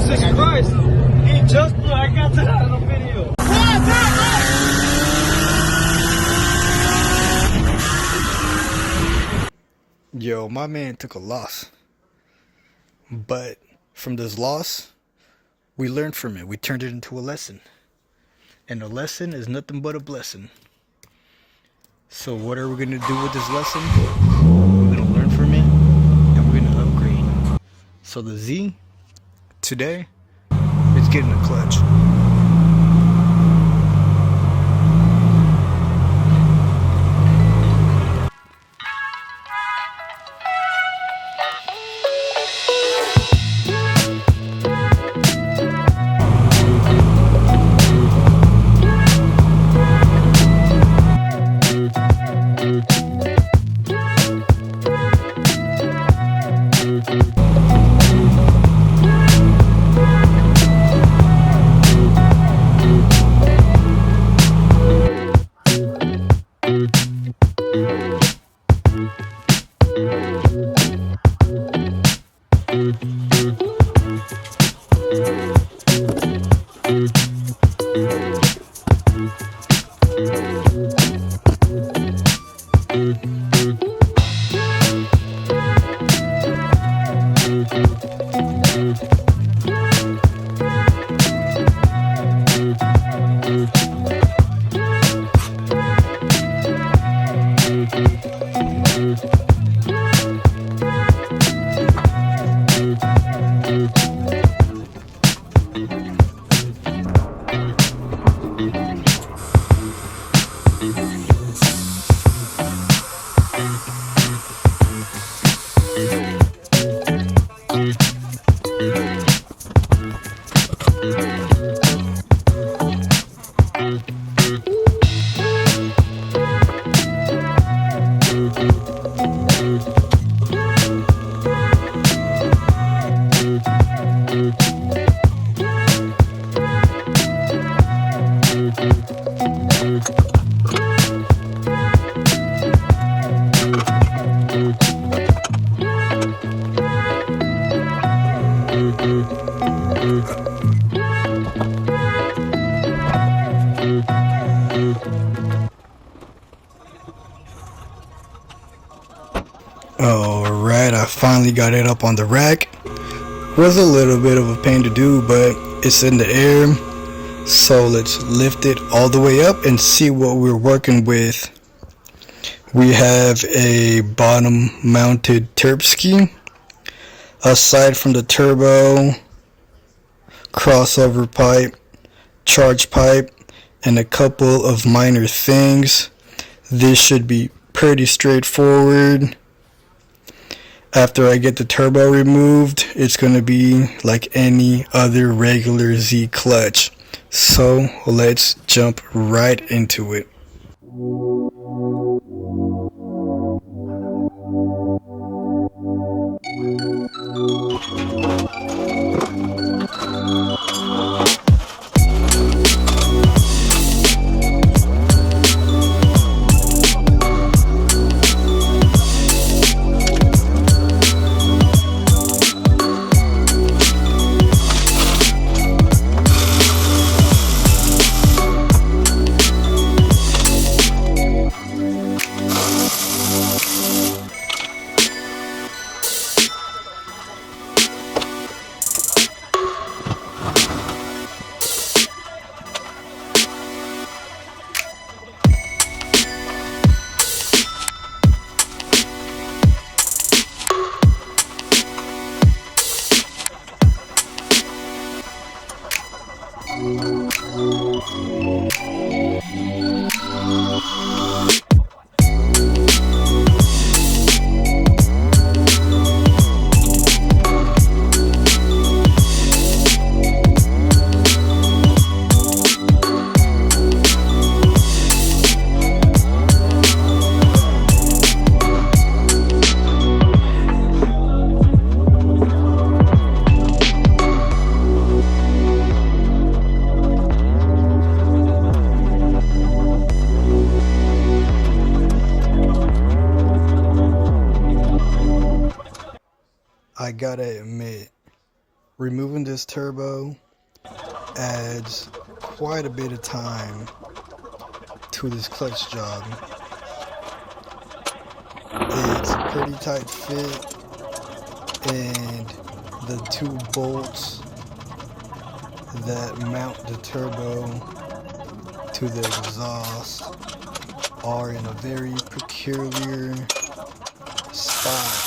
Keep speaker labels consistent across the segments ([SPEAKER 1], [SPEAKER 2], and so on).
[SPEAKER 1] Jesus Christ! He just blew. I got that on the video.
[SPEAKER 2] Yo, my man took a loss. But from this loss, we learned from it. We turned it into a lesson. And a lesson is nothing but a blessing. So what are we going to do with this lesson? We're going to learn from it, and we're going to upgrade. So the Z today is getting a clutch. Alright, I finally got it up on the rack. Was a little bit of a pain to do, but it's in the air. So let's lift it all the way up and see what we're working with. We have a bottom mounted turb ski. Aside from the turbo, crossover pipe, charge pipe, and a couple of minor things, this should be pretty straightforward. After I get the turbo removed, it's going to be like any other regular Z clutch. So let's jump right into it. I gotta admit, Removing this turbo adds quite a bit of time to this clutch job. It's a pretty tight fit, and the two bolts that mount the turbo to the exhaust are in a very peculiar spot.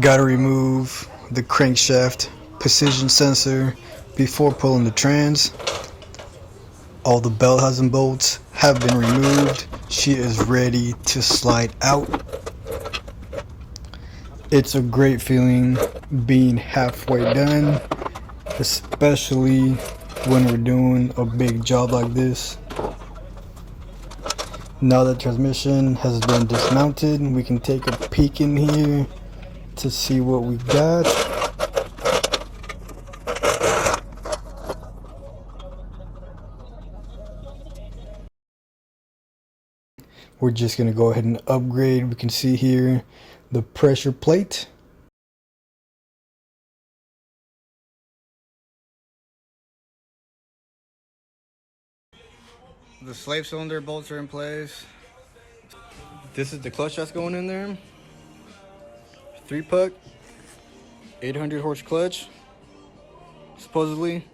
[SPEAKER 2] Gotta remove the crankshaft precision sensor before pulling the trans. All the belt housing bolts have been removed. She is ready to slide out. It's a great feeling being halfway done, especially when we're doing a big job like this. Now that transmission has been dismounted, we can take a peek in here to see what we got. we're just going to go ahead and upgrade. We can see here the pressure plate. The slave cylinder bolts are in place. This is the clutch that's going in there. 3-puck, 800 horse clutch, supposedly.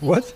[SPEAKER 2] What?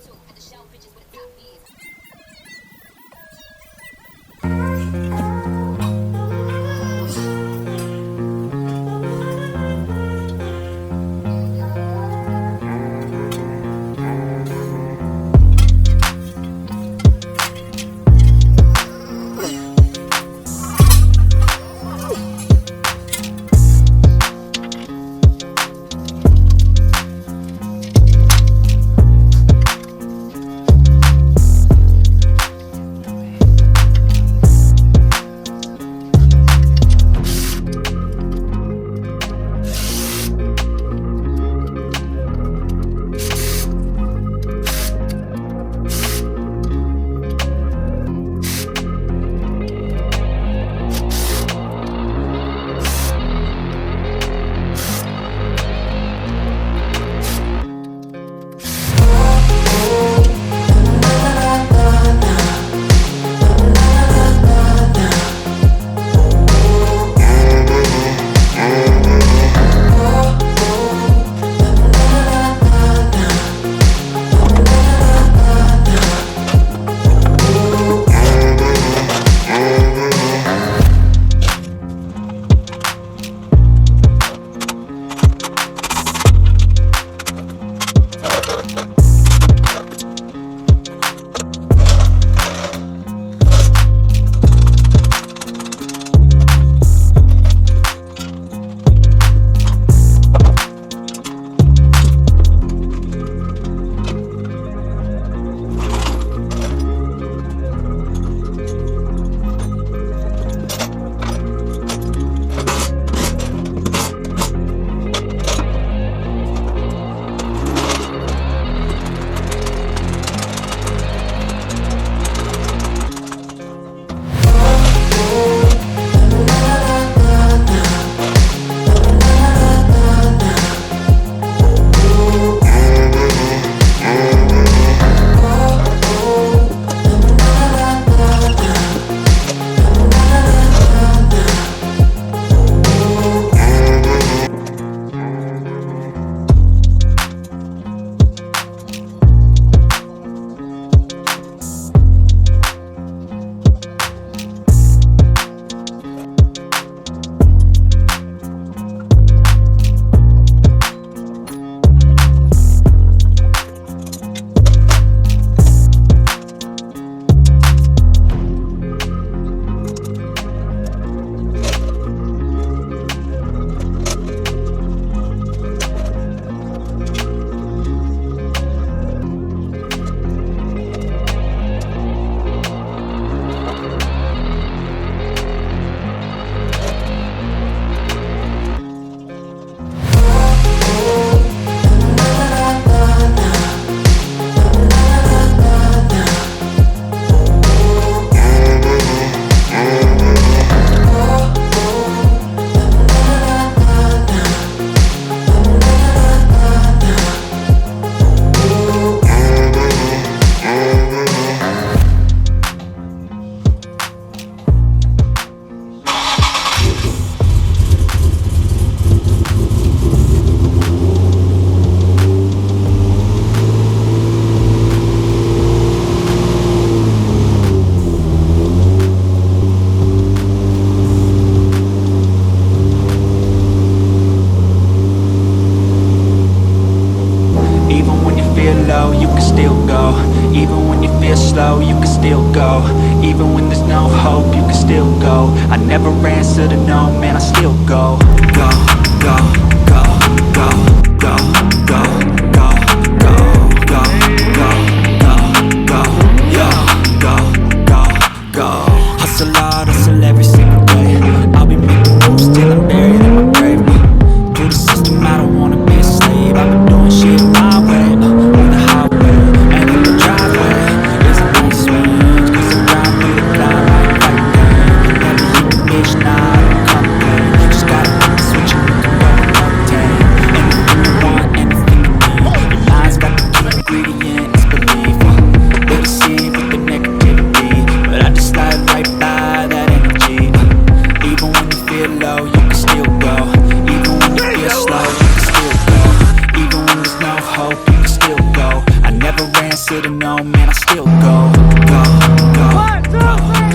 [SPEAKER 3] slow, you can still go. Even when there's no hope, you can still go. I never answer to no, man, I still go. Go, go, go, go, go, go, go, go, go, go, go, go, go, go, go. Hustle hard, hustle every single day. I'll be making moves till I'm buried in my grave. To the system, I don't wanna be a slave. I've been doing shit my way, on the highway, and in the driveway is a nice range, 'cause I ride through the cloud like fight pain. Never hit the bitch, nah, I don't complain. Just gotta hit the switch and we can go and obtain anything you want, anything you need. Your mind's got the key ingredient, it's belief. They deceive with the negativity, but I just slide right by that energy. Even when you feel low, you can still go. Even when you feel slow, you can still go. Even when there's no hope, you can still go. I never answer to no, man, I still go. Go, go, go.